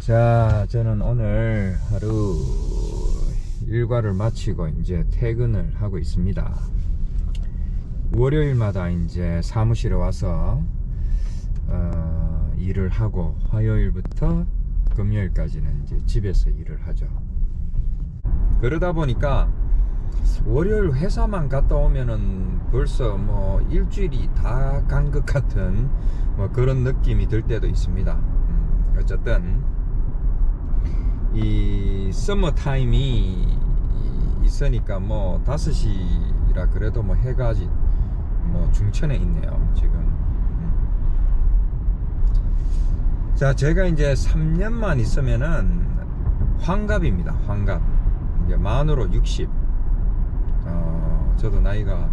자, 저는 오늘 하루 일과를 마치고 이제 퇴근을 하고 있습니다. 월요일마다 이제 사무실에 와서 일을 하고 화요일부터 금요일까지는 이제 집에서 일을 하죠. 그러다 보니까 월요일 회사만 갔다 오면은 벌써 뭐 일주일이 다 간 것 같은 뭐 그런 느낌이 들 때도 있습니다. 어쨌든 이 서머 타임이 있으니까 뭐 5시라 그래도 뭐 해가 아직 뭐 중천에 있네요 지금. 자, 제가 이제 3년만 있으면은 환갑입니다. 환갑. 이제 만으로 60. 저도 나이가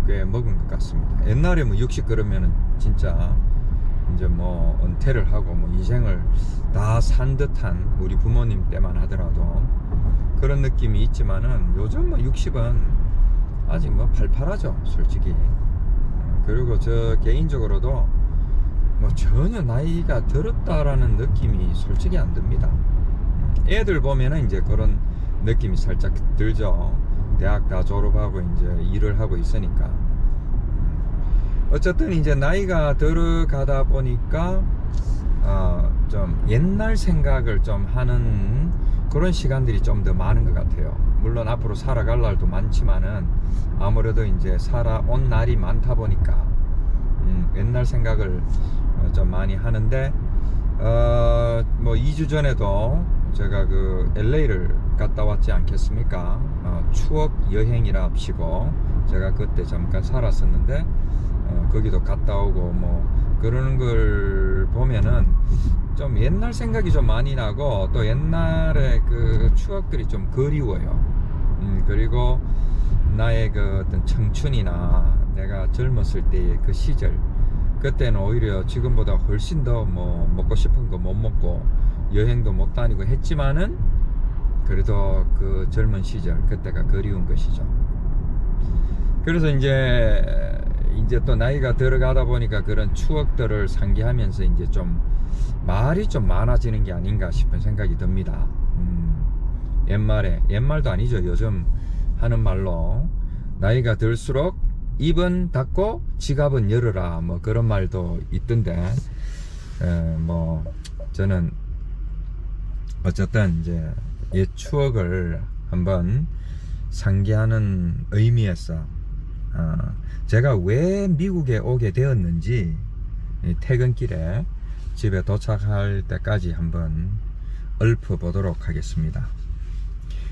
꽤 먹은 것 같습니다. 옛날에 뭐 60 그러면은 진짜 이제 뭐 은퇴를 하고 뭐 인생을 다 산 듯한 우리 부모님 때만 하더라도 그런 느낌이 있지만은 요즘 뭐 60은 아직 뭐 팔팔하죠 솔직히. 그리고 저 개인적으로도 뭐 전혀 나이가 들었다라는 느낌이 솔직히 안 듭니다. 애들 보면은 이제 그런 느낌이 살짝 들죠. 대학 다 졸업하고 이제 일을 하고 있으니까. 어쨌든 이제 나이가 들어가다 보니까 좀 옛날 생각을 좀 하는 그런 시간들이 좀 더 많은 것 같아요. 물론 앞으로 살아갈 날도 많지만은 아무래도 이제 살아온 날이 많다 보니까 옛날 생각을 좀 많이 하는데, 뭐 2주 전에도 제가 그 LA를 갔다 왔지 않겠습니까? 추억 여행이랍시고 제가 그때 잠깐 살았었는데 거기도 갔다 오고 뭐 그러는 걸 보면은 좀 옛날 생각이 좀 많이 나고 또 옛날의 그 추억들이 좀 그리워요. 그리고 나의 그 어떤 청춘이나 내가 젊었을 때의 그 시절, 그때는 오히려 지금보다 훨씬 더 뭐 먹고 싶은 거 못 먹고 여행도 못 다니고 했지만은 그래도 그 젊은 시절 그때가 그리운 것이죠. 그래서 이제 또 나이가 들어가다 보니까 그런 추억들을 상기하면서 이제 좀 말이 좀 많아지는 게 아닌가 싶은 생각이 듭니다. 옛말도 아니죠. 요즘 하는 말로 나이가 들수록 입은 닫고 지갑은 열어라 뭐 그런 말도 있던데, 뭐 저는 어쨌든 이제 옛 추억을 한번 상기하는 의미에서 제가 왜 미국에 오게 되었는지 퇴근길에 집에 도착할 때까지 한번 읊어보도록 하겠습니다.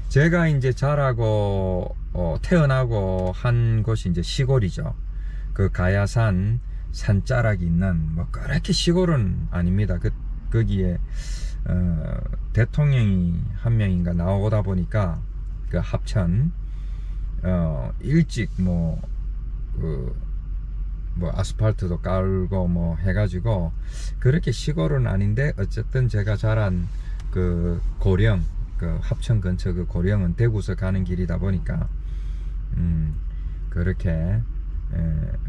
제가 이제 자라고 태어나고 한 곳이 이제 시골이죠. 그 가야산 산자락이 있는 뭐 그렇게 시골은 아닙니다. 거기에 대통령이 한 명인가 나오다 보니까 그 합천 일찍 뭐 아스팔트도 깔고 뭐 해가지고 그렇게 시골은 아닌데, 어쨌든 제가 자란 그 고령, 그 합천 근처 그 고령은 대구서 가는 길이다 보니까 그렇게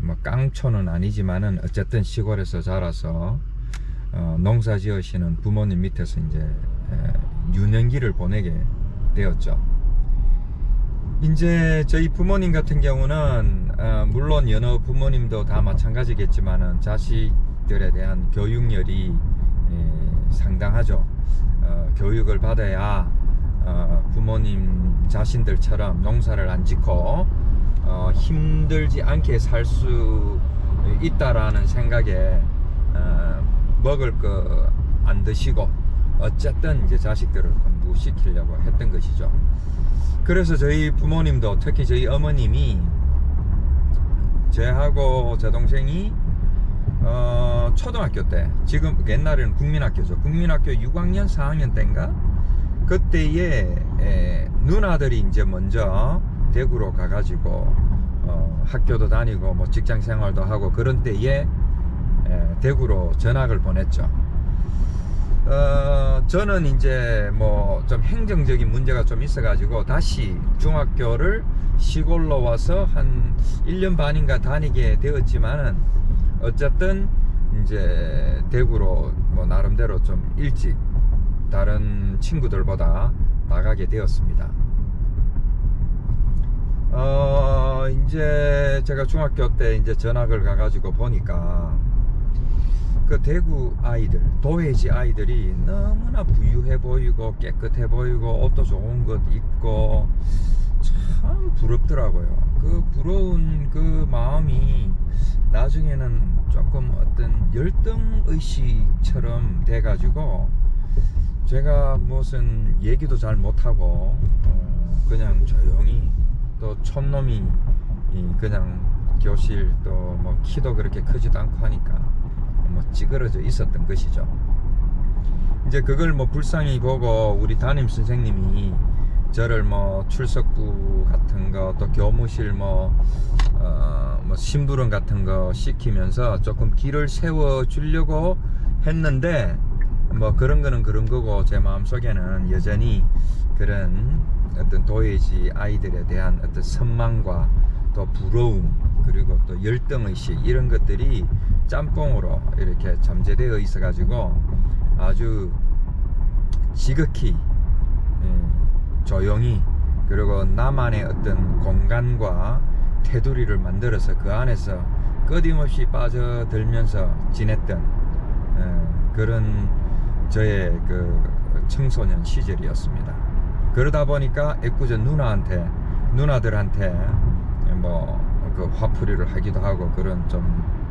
뭐 깡촌은 아니지만은 어쨌든 시골에서 자라서 농사 지으시는 부모님 밑에서 이제 유년기를 보내게 되었죠. 이제 저희 부모님 같은 경우는 물론 여러 부모님도 다 마찬가지겠지만은 자식들에 대한 교육열이 상당하죠. 교육을 받아야 부모님 자신들처럼 농사를 안 짓고 힘들지 않게 살 수 있다라는 생각에 먹을 거 안 드시고 어쨌든 이제 자식들을 공부시키려고 했던 것이죠. 그래서 저희 부모님도, 특히 저희 어머님이 저하고 제 동생이 초등학교 때, 지금 옛날에는 국민학교죠. 국민학교 6학년 4학년 때인가 그때에 누나들이 이제 먼저 대구로 가가지고 학교도 다니고 뭐 직장 생활도 하고 그런 때에 대구로 전학을 보냈죠. 저는 이제 뭐 좀 행정적인 문제가 좀 있어가지고 다시 중학교를 시골로 와서 한 1년 반인가 다니게 되었지만은 어쨌든 이제 대구로 뭐 나름대로 좀 일찍 다른 친구들보다 나가게 되었습니다. 이제 제가 중학교 때 이제 전학을 가가지고 보니까 그 대구 아이들, 도회지 아이들이 너무나 부유해 보이고 깨끗해 보이고 옷도 좋은 것 입고 참 부럽더라고요. 그 부러운 그 마음이 나중에는 조금 어떤 열등의식처럼 돼가지고 제가 무슨 얘기도 잘 못하고 그냥 조용히, 또 촌놈이 그냥 교실 또 뭐 키도 그렇게 크지도 않고 하니까 뭐 찌그러져 있었던 것이죠. 이제 그걸 뭐 불쌍히 보고 우리 담임 선생님이 저를 뭐 출석부 같은 거, 또 교무실 뭐 심부름 같은 거 시키면서 조금 길을 세워 주려고 했는데, 뭐 그런 거는 그런 거고 제 마음속에는 여전히 그런 어떤 도예지 아이들에 대한 어떤 선망과 또 부러움, 그리고 또 열등의식, 이런 것들이 짬뽕으로 이렇게 잠재되어 있어 가지고 아주 지극히 조용히, 그리고 나만의 어떤 공간과 테두리를 만들어서 그 안에서 끊임없이 빠져들면서 지냈던 그런 저의 그 청소년 시절이었습니다. 그러다 보니까 애꿎은 누나들한테 뭐 그 화풀이를 하기도 하고 그런 좀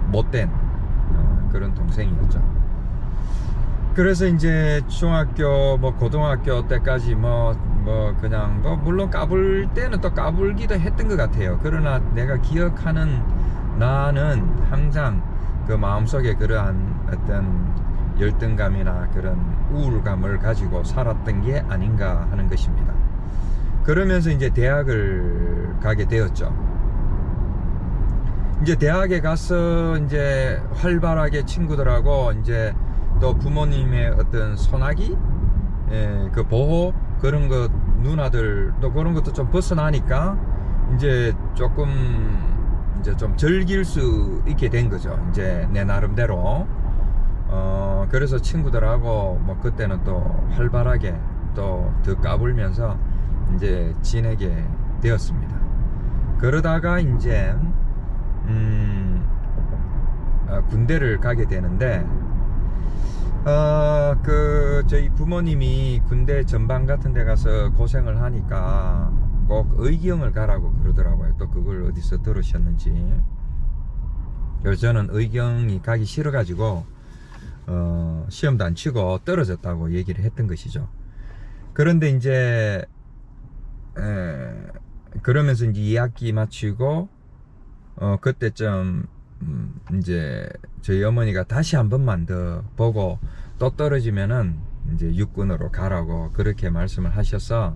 못된 그런 동생이었죠. 그래서 이제 중학교 뭐 고등학교 때까지 뭐 그냥 뭐 물론 까불 때는 또 까불기도 했던 것 같아요. 그러나 내가 기억하는 나는 항상 그 마음속에 그러한 어떤 열등감이나 그런 우울감을 가지고 살았던 게 아닌가 하는 것입니다. 그러면서 이제 대학을 가게 되었죠. 이제 대학에 가서 이제 활발하게 친구들하고 이제 또 부모님의 어떤 소나기, 그 보호, 그런 것, 누나들 또 그런 것도 좀 벗어나니까 이제 조금 이제 좀 즐길 수 있게 된 거죠. 이제 내 나름대로. 그래서 친구들하고 뭐 그때는 또 활발하게 또 더 까불면서 이제 지내게 되었습니다. 그러다가 이제 군대를 가게 되는데, 그 저희 부모님이 군대 전방 같은 데 가서 고생을 하니까 꼭 의경을 가라고 그러더라고요. 또 그걸 어디서 들으셨는지. 그래서 저는 의경이 가기 싫어 가지고 시험도 안 치고 떨어졌다고 얘기를 했던 것이죠. 그런데 이제 그러면서 이제 2학기 마치고 그때쯤 이제 저희 어머니가 다시 한 번만 더 보고 또 떨어지면은 이제 육군으로 가라고 그렇게 말씀을 하셔서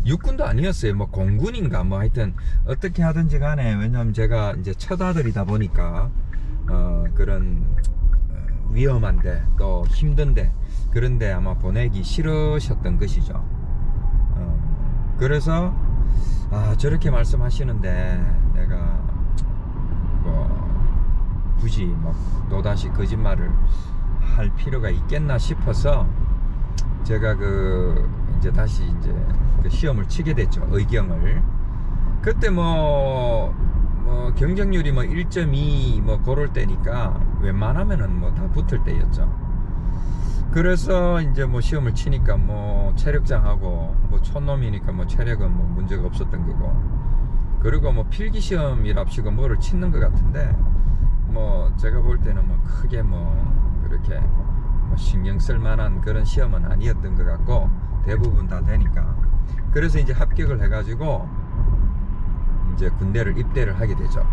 육군도 아니었어요. 뭐 공군인가 뭐 하여튼 어떻게 하든지 간에, 왜냐면 제가 이제 첫 아들이다 보니까 그런 위험한데 또 힘든데 그런데 아마 보내기 싫으셨던 것이죠. 그래서 저렇게 말씀하시는데 내가 뭐 굳이 뭐 또다시 거짓말을 할 필요가 있겠나 싶어서 제가 이제 다시 이제 그 시험을 치게 됐죠. 의경을. 그때 뭐 경쟁률이 뭐 1.2 뭐 그럴 때니까 웬만하면은 뭐 다 붙을 때였죠. 그래서 이제 뭐 시험을 치니까 뭐 체력장하고 뭐 촌놈이니까 뭐 체력은 뭐 문제가 없었던 거고, 그리고 뭐 필기시험이랍시고 뭐를 치는 것 같은데 뭐 제가 볼 때는 뭐 크게 뭐 그렇게 뭐 신경 쓸 만한 그런 시험은 아니었던 것 같고 대부분 다 되니까. 그래서 이제 합격을 해가지고 이제 군대를 입대를 하게 되죠.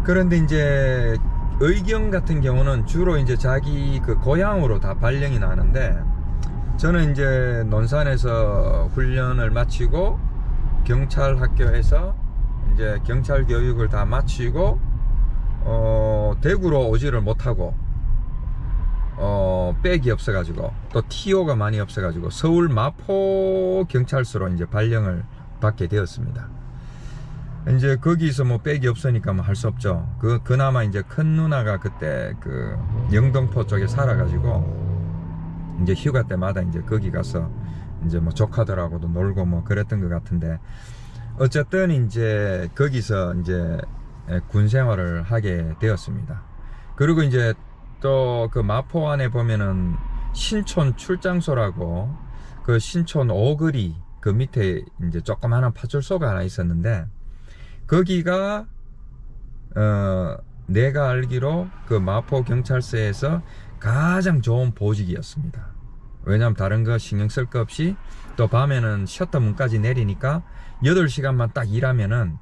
그런데 이제 의경 같은 경우는 주로 이제 자기 그 고향으로 다 발령이 나는데, 저는 이제 논산에서 훈련을 마치고 경찰 학교에서 이제 경찰 교육을 다 마치고 대구로 오지를 못하고 백이 없어가지고 또 TO가 많이 없어가지고 서울 마포 경찰서로 이제 발령을 받게 되었습니다. 이제 거기서 뭐 백이 없으니까 뭐 할 수 없죠. 그나마 이제 큰 누나가 그때 그 영등포 쪽에 살아가지고 이제 휴가 때마다 이제 거기 가서 이제 뭐 조카들하고도 놀고 뭐 그랬던 것 같은데, 어쨌든 이제 거기서 이제 군 생활을 하게 되었습니다. 그리고 이제 또 그 마포 안에 보면은 신촌 출장소라고, 그 신촌 오거리 그 밑에 이제 조그마한 파출소가 하나 있었는데, 거기가 내가 알기로 그 마포 경찰서에서 가장 좋은 보직이었습니다. 왜냐면 다른 거 신경 쓸 거 없이 또 밤에는 셔터 문까지 내리니까 8시간만 딱 일하면은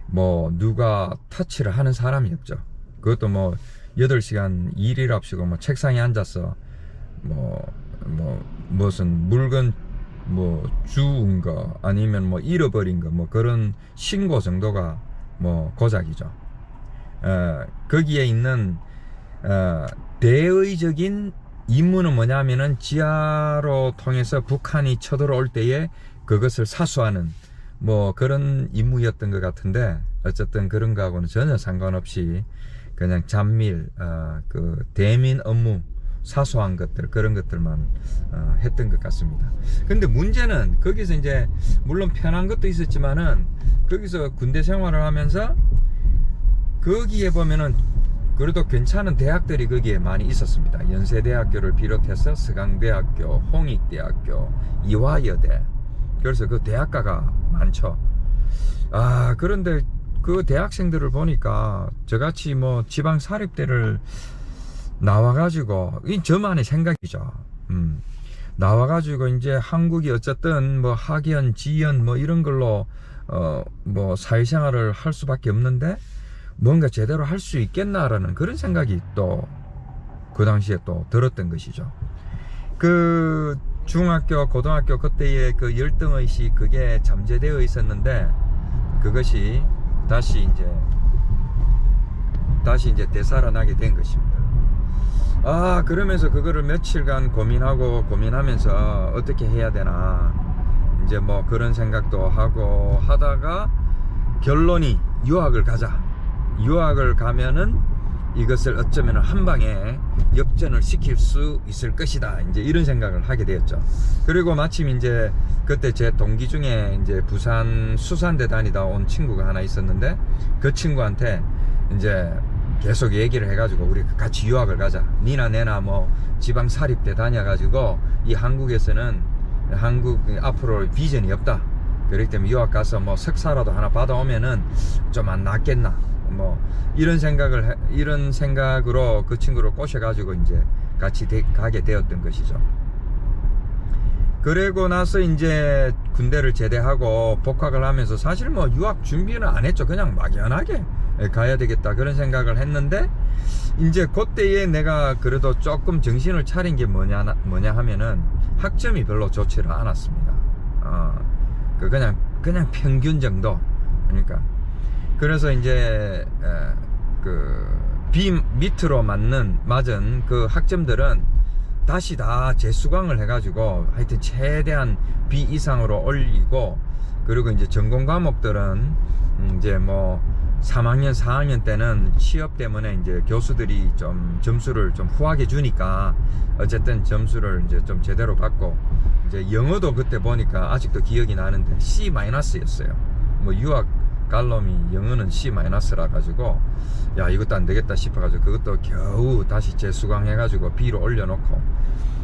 뭐 누가 터치를 하는 사람이 없죠. 그것도 뭐 8시간 일이랍시고 뭐 책상에 앉아서 무슨 물건 뭐 주운 거 아니면 뭐 잃어버린 거 뭐 그런 신고 정도가 뭐 고작이죠. 거기에 있는 대의적인 임무는 뭐냐면은 지하로 통해서 북한이 쳐들어올 때에 그것을 사수하는 뭐 그런 임무였던 것 같은데, 어쨌든 그런 거하고는 전혀 상관없이 그냥 잔밀 그 대민 업무 사소한 것들, 그런 것들만 했던 것 같습니다. 근데 문제는 거기서 이제 물론 편한 것도 있었지만은, 거기서 군대 생활을 하면서 거기에 보면은 그래도 괜찮은 대학들이 거기에 많이 있었습니다. 연세대학교를 비롯해서 서강대학교, 홍익대학교, 이화여대, 그래서 그 대학가가 많죠. 그런데 그 대학생들을 보니까 저같이 뭐 지방 사립대를 나와가지고, 이 저만의 생각이죠. 나와가지고 이제 한국이 어쨌든 뭐 학연, 지연 뭐 이런 걸로 뭐 사회생활을 할 수밖에 없는데 뭔가 제대로 할 수 있겠나라는 그런 생각이 또 그 당시에 또 들었던 것이죠. 그 중학교, 고등학교 그때의 그 열등의식, 그게 잠재되어 있었는데, 그것이 다시 이제 되살아나게 된 것입니다. 그러면서 그거를 며칠간 고민하면서 어떻게 해야 되나, 이제 뭐 그런 생각도 하고 하다가 결론이 유학을 가자. 유학을 가면은 이것을 어쩌면 한 방에 역전을 시킬 수 있을 것이다. 이제 이런 생각을 하게 되었죠. 그리고 마침 이제 그때 제 동기 중에 이제 부산 수산대 다니다 온 친구가 하나 있었는데, 그 친구한테 이제 계속 얘기를 해가지고 우리 같이 유학을 가자. 니나 내나 뭐 지방 사립대 다녀가지고 이 한국에서는 한국 앞으로 비전이 없다. 그렇기 때문에 유학 가서 뭐 석사라도 하나 받아오면은 좀 안 낫겠나. 뭐 이런 생각으로 그 친구를 꼬셔가지고 이제 같이 가게 되었던 것이죠. 그러고 나서 이제 군대를 제대하고 복학을 하면서 사실 뭐 유학 준비는 안 했죠. 그냥 막연하게 가야 되겠다 그런 생각을 했는데, 이제 그때에 내가 그래도 조금 정신을 차린 게 뭐냐 하면은 학점이 별로 좋지를 않았습니다. 그냥 평균 정도. 그러니까 그래서 이제 밑으로 맞은 그 학점들은 다시 다 재수강을 해가지고 하여튼 최대한 B 이상으로 올리고, 그리고 이제 전공 과목들은 이제 뭐 3학년 4학년 때는 취업 때문에 이제 교수들이 좀 점수를 좀 후하게 주니까 어쨌든 점수를 이제 좀 제대로 받고, 이제 영어도 그때 보니까 아직도 기억이 나는데 C-였어요. 뭐 유학 갈 놈이 영어는 C-라 가지고 야 이것도 안 되겠다 싶어가지고 그것도 겨우 다시 재수강 해가지고 B로 올려놓고,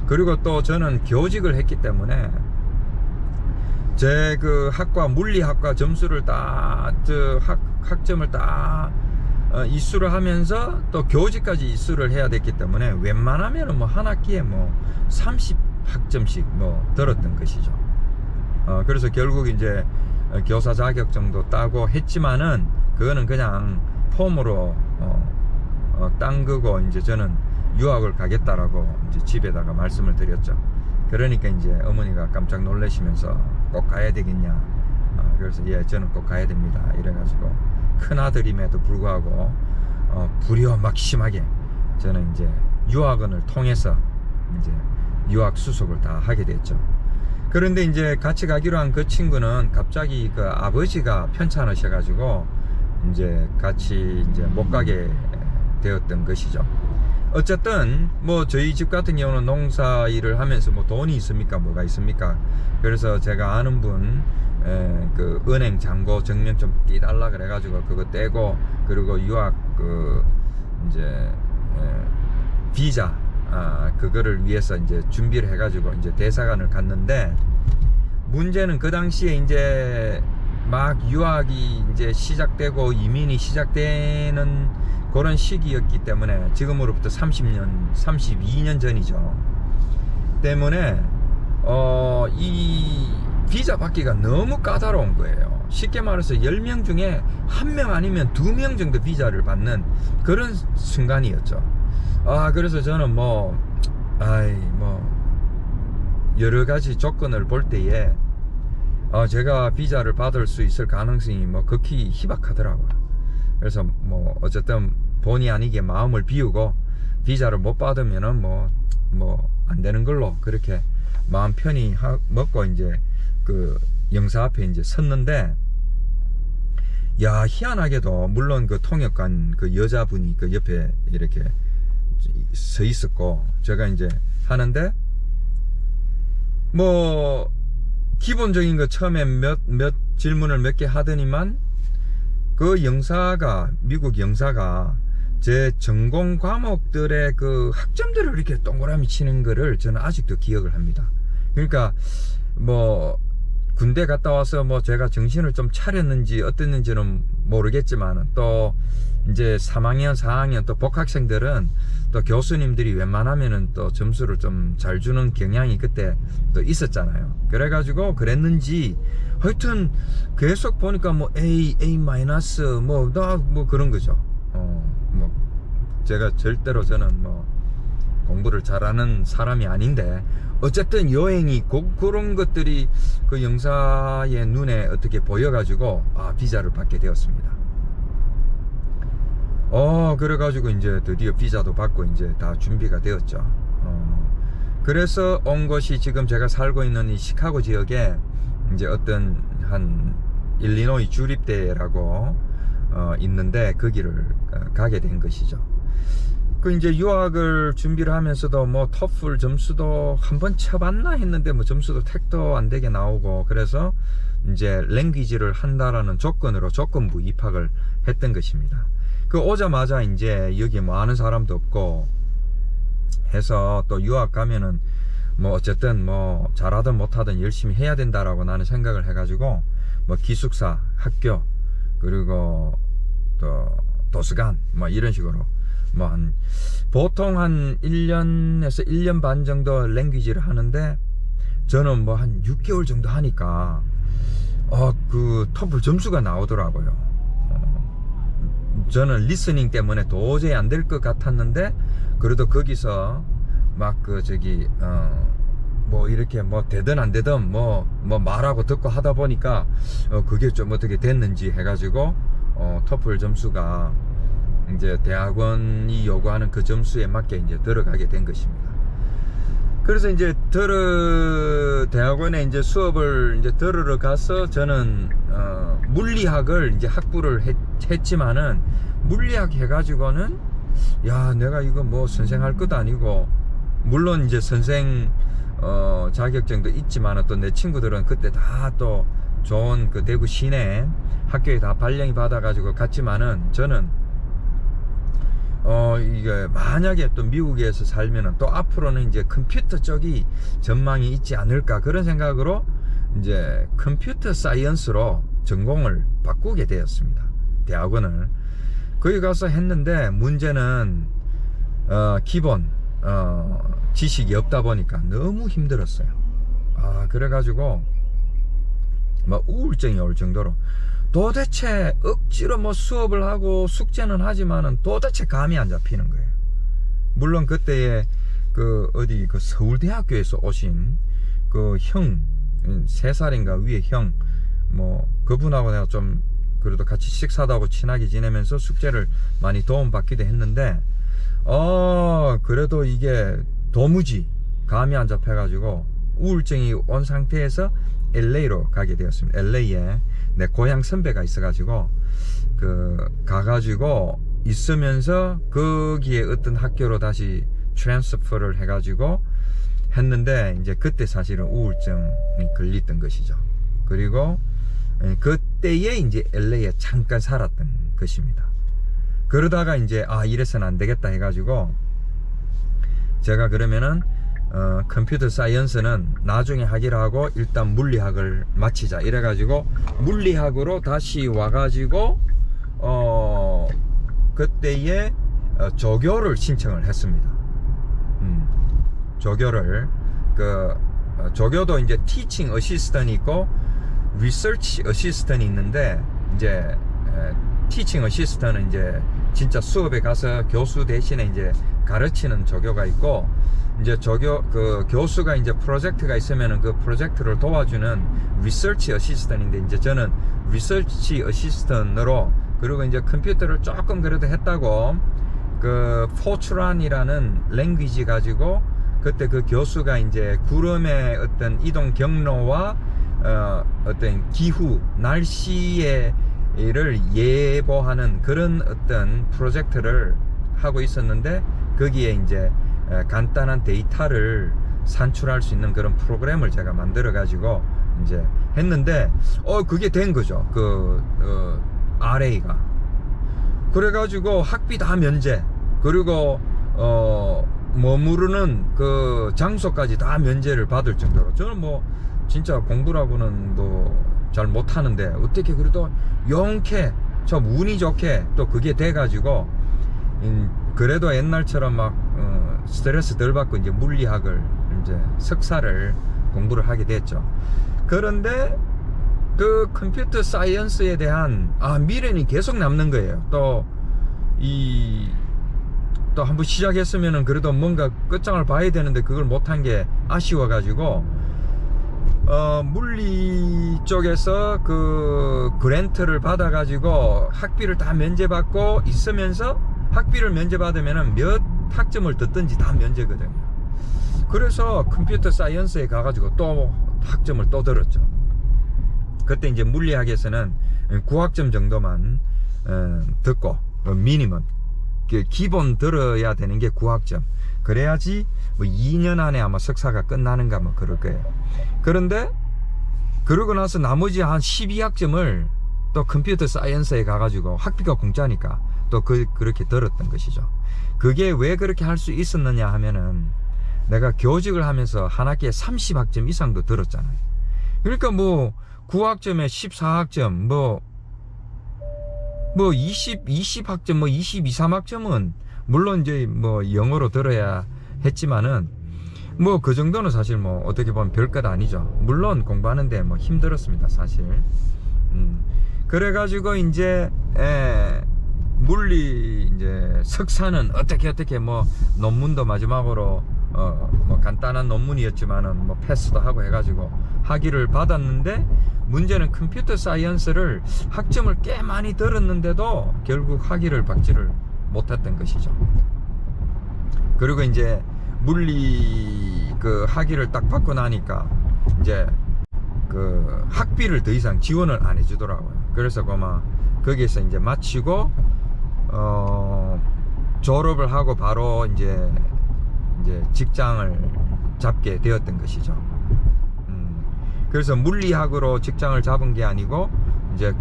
그리고 또 저는 교직을 했기 때문에 제 그 학과 물리학과 점수를 딱 학점을 딱 이수를 하면서 또 교직까지 이수를 해야 됐기 때문에 웬만하면은 뭐 한 학기에 뭐 30학점씩 뭐 들었던 것이죠. 그래서 결국 이제 교사 자격 정도 따고 했지만은 그거는 그냥 폼으로 딴 거고, 이제 저는 유학을 가겠다라고 이제 집에다가 말씀을 드렸죠. 그러니까 이제 어머니가 깜짝 놀라시면서 꼭 가야 되겠냐. 그래서 예, 저는 꼭 가야 됩니다. 이래가지고 큰 아들임에도 불구하고 불효 막심하게 저는 이제 유학원을 통해서 이제 유학 수속을 다 하게 됐죠. 그런데 이제 같이 가기로 한 그 친구는 갑자기 그 아버지가 편찮으셔가지고 이제 같이 이제 못 가게 되었던 것이죠. 어쨌든 뭐 저희 집 같은 경우는 농사 일을 하면서 뭐 돈이 있습니까? 뭐가 있습니까? 그래서 제가 아는 분 그 은행 잔고 증명 좀 띄달라 그래가지고 그거 떼고, 그리고 유학 그 이제 비자 그거를 위해서 이제 준비를 해가지고 이제 대사관을 갔는데, 문제는 그 당시에 이제 막 유학이 이제 시작되고 이민이 시작되는 그런 시기였기 때문에, 지금으로부터 32년 전이죠. 때문에 이 비자 받기가 너무 까다로운 거예요. 쉽게 말해서 10명 중에 1명 아니면 2명 정도 비자를 받는 그런 순간이었죠. 그래서 저는 여러 가지 조건을 볼 때에 제가 비자를 받을 수 있을 가능성이 극히 희박하더라고요. 그래서 어쨌든 본의 아니게 마음을 비우고 비자를 못 받으면은 안 되는 걸로 그렇게 마음 편히 먹고 이제 그 영사 앞에 이제 섰는데, 야, 희한하게도 물론 그 통역관 그 여자분이 그 옆에 이렇게 서 있었고, 제가 이제 하는데 기본적인 거 처음에 몇 질문을 몇 개 하더니만, 그 영사가, 미국 영사가 제 전공 과목들의 그 학점들을 이렇게 동그라미 치는 거를 저는 아직도 기억을 합니다. 그러니까 군대 갔다 와서 제가 정신을 좀 차렸는지 어땠는지는 모르겠지만, 또 이제 3학년 4학년 또 복학생들은 또 교수님들이 웬만하면은 또 점수를 좀 잘 주는 경향이 그때 또 있었잖아요. 그래가지고 그랬는지 하여튼 계속 보니까 A 마이너스 그런 거죠. 제가 절대로 저는 공부를 잘하는 사람이 아닌데, 어쨌든 여행이 그런 것들이 그 영사의 눈에 어떻게 보여가지고 비자를 받게 되었습니다. 그래가지고 이제 드디어 비자도 받고 이제 다 준비가 되었죠. 그래서 온 것이 지금 제가 살고 있는 이 시카고 지역에 이제 어떤 한 일리노이 주립대라고 있는데 거기를 가게 된 것이죠. 그 이제 유학을 준비를 하면서도 토플 점수도 한번 쳐봤나 했는데 점수도 택도 안 되게 나오고, 그래서 이제 랭귀지를 한다라는 조건으로 조건부 입학을 했던 것입니다. 그 오자마자 이제 여기 아는 사람도 없고 해서, 또 유학 가면은 어쨌든 잘하든 못하든 열심히 해야 된다라고 나는 생각을 해가지고 기숙사, 학교, 그리고 또 도서관 이런 식으로 보통 한 1년에서 1년 반 정도 랭귀지를 하는데, 저는 한 6개월 정도 하니까 그 토플 점수가 나오더라고요. 저는 리스닝 때문에 도저히 안 될 것 같았는데, 그래도 거기서 이렇게 되든 안 되든 말하고 듣고 하다 보니까 그게 좀 어떻게 됐는지 해가지고 토플 점수가 이제 대학원이 요구하는 그 점수에 맞게 이제 들어가게 된 것입니다. 그래서 이제 대학원에 이제 수업을 이제 들으러 가서, 저는 물리학을 이제 학부를 했지만은, 물리학 해가지고는 내가 이거 선생할 것도 아니고, 물론 이제 선생 자격증도 있지만 또 내 친구들은 그때 다 또 좋은 그 대구 시내 학교에 다 발령이 받아가지고 갔지만은, 저는 이게 만약에 또 미국에서 살면은 또 앞으로는 이제 컴퓨터 쪽이 전망이 있지 않을까, 그런 생각으로 이제 컴퓨터 사이언스로 전공을 바꾸게 되었습니다. 대학원을 거기 가서 했는데, 문제는 기본 지식이 없다 보니까 너무 힘들었어요. 그래가지고 우울증이 올 정도로, 도대체 억지로 수업을 하고 숙제는 하지만은 도대체 감이 안 잡히는 거예요. 물론 그때에 그 서울대학교에서 오신 그 형, 3살인가 위에 형, 그분하고 내가 좀 그래도 같이 식사도 하고 친하게 지내면서 숙제를 많이 도움받기도 했는데, 그래도 이게 도무지 감이 안 잡혀가지고 우울증이 온 상태에서 LA로 가게 되었습니다. LA에 내 고향 선배가 있어가지고 가가지고 있으면서 거기에 어떤 학교로 다시 트랜스퍼를 해가지고 했는데 이제 그때 사실은 우울증이 걸렸던 것이죠. 그리고 그때에 이제 LA에 잠깐 살았던 것입니다. 그러다가 이제 이래서는 안 되겠다 해가지고 제가 그러면은 컴퓨터 사이언스는 나중에 하기로 하고 일단 물리학을 마치자 이래가지고 물리학으로 다시 와가지고 그때에 조교를 신청을 했습니다. 조교를 조교도 이제 티칭 어시스턴이 있고 리서치 어시스턴이 있는데 이제 티칭 어시스턴은 이제 진짜 수업에 가서 교수 대신에 이제 가르치는 조교가 있고 이제 교수가 이제 프로젝트가 있으면은 그 프로젝트를 도와주는 리서치 어시스턴인데 이제 저는 리서치 어시스턴으로 그리고 이제 컴퓨터를 조금 그래도 했다고 그 포트란이라는 랭귀지 가지고 그때 그 교수가 이제 구름의 어떤 이동 경로와 어떤 기후 날씨를 예보하는 그런 어떤 프로젝트를 하고 있었는데 거기에 이제 간단한 데이터를 산출할 수 있는 그런 프로그램을 제가 만들어 가지고 이제 했는데 그게 된 거죠. RA가 그래가지고 학비 다 면제 그리고 머무르는 그 장소까지 다 면제를 받을 정도로 저는 뭐 진짜 공부라고는 뭐 잘 못하는데 어떻게 그래도 용케 좀 운이 좋게 또 그게 돼가지고 그래도 옛날처럼 막 스트레스 덜 받고 이제 물리학을 이제 석사를 공부를 하게 됐죠. 그런데 그 컴퓨터 사이언스에 대한 미련이 계속 남는 거예요. 또 한번 시작했으면은 그래도 뭔가 끝장을 봐야 되는데 그걸 못한 게 아쉬워가지고 물리 쪽에서 그 그랜트를 받아가지고 학비를 다 면제받고 있으면서 학비를 면제받으면은 몇 학점을 듣든지 다 면제거든요. 그래서 컴퓨터 사이언스에 가가지고 또 학점을 또 들었죠. 그때 이제 물리학에서는 9학점 정도만 듣고 미니멈 기본 들어야 되는 게 9학점 그래야지 뭐 2년 안에 아마 석사가 끝나는가 뭐 그럴 거예요. 그런데 그러고 나서 나머지 한 12학점을 또 컴퓨터 사이언스에 가가지고 학비가 공짜니까 또 그렇게 들었던 것이죠. 그게 왜 그렇게 할 수 있었느냐 하면은 내가 교직을 하면서 한 학기에 30학점 이상도 들었잖아요. 그러니까 뭐 9학점에 14학점 뭐 20학점 뭐 22, 3학점은 물론 이제 뭐 영어로 들어야 했지만은 뭐 그 정도는 사실 뭐 어떻게 보면 별것 아니죠. 물론 공부하는데 뭐 힘들었습니다 사실. 그래가지고 이제 물리 이제 석사는 어떻게 뭐 논문도 마지막으로 뭐 간단한 논문이었지만은 뭐 패스도 하고 해가지고 학위를 받았는데 문제는 컴퓨터 사이언스를 학점을 꽤 많이 들었는데도 결국 학위를 받지를 못했던 것이죠. 그리고 이제 물리 그 학위를 딱 받고 나니까 이제 그 학비를 더 이상 지원을 안 해주더라고요. 그래서 거기에서 이제 마치고 졸업을 하고 바로 이제 직장을 잡게 되었던 것이죠. 그래서 물리학으로 직장을 잡은 게 아니고 이제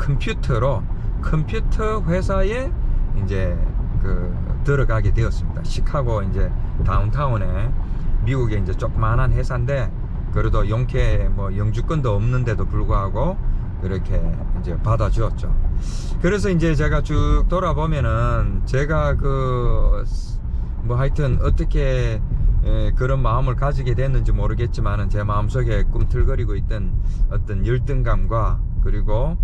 컴퓨터 회사에 이제 들어가게 되었습니다. 시카고 이제 다운타운에 미국에 이제 조그만한 회사인데 그래도 용케 뭐 영주권도 없는데도 불구하고 이렇게 이제 받아주었죠. 그래서 이제 제가 쭉 돌아보면은 제가 뭐 하여튼 어떻게 그런 마음을 가지게 됐는지 모르겠지만은 제 마음속에 꿈틀거리고 있던 어떤 열등감과 그리고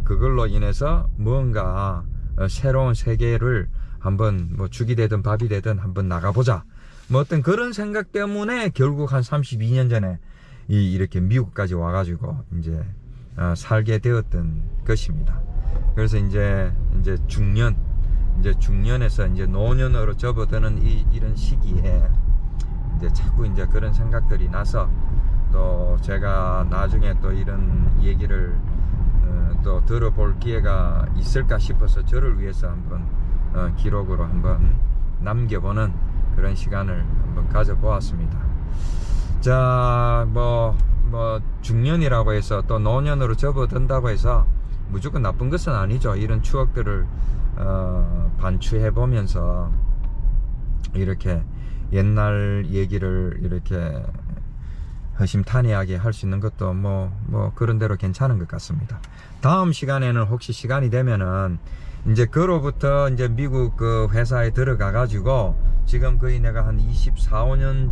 그걸로 인해서 뭔가 새로운 세계를 한번 뭐 죽이 되든 밥이 되든 한번 나가보자 뭐 어떤 그런 생각 때문에 결국 한 32년 전에 이렇게 미국까지 와가지고 이제 살게 되었던 것입니다. 그래서 이제 중년에서 이제 노년으로 접어드는 이런 시기에 이제 자꾸 이제 그런 생각들이 나서 또 제가 나중에 또 이런 얘기를 또 들어볼 기회가 있을까 싶어서 저를 위해서 한번 기록으로 한번 남겨보는 그런 시간을 한번 가져보았습니다. 자, 뭐 중년이라고 해서 또 노년으로 접어든다고 해서 무조건 나쁜 것은 아니죠. 이런 추억들을 반추해 보면서 이렇게 옛날 얘기를 이렇게 허심탄회하게 할 수 있는 것도 뭐 그런 대로 괜찮은 것 같습니다. 다음 시간에는 혹시 시간이 되면은 이제 그로부터 이제 미국 그 회사에 들어가 가지고 지금 거의 내가 한 24, 5년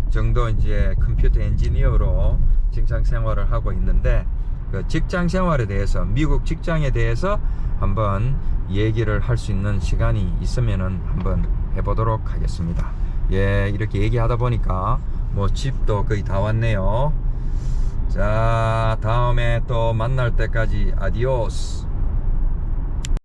정도 이제 컴퓨터 엔지니어로 직장 생활을 하고 있는데, 그 직장 생활에 대해서, 미국 직장에 대해서 한번 얘기를 할 수 있는 시간이 있으면은 한번 해보도록 하겠습니다. 예, 이렇게 얘기하다 보니까 뭐 집도 거의 다 왔네요. 자, 다음에 또 만날 때까지 아디오스.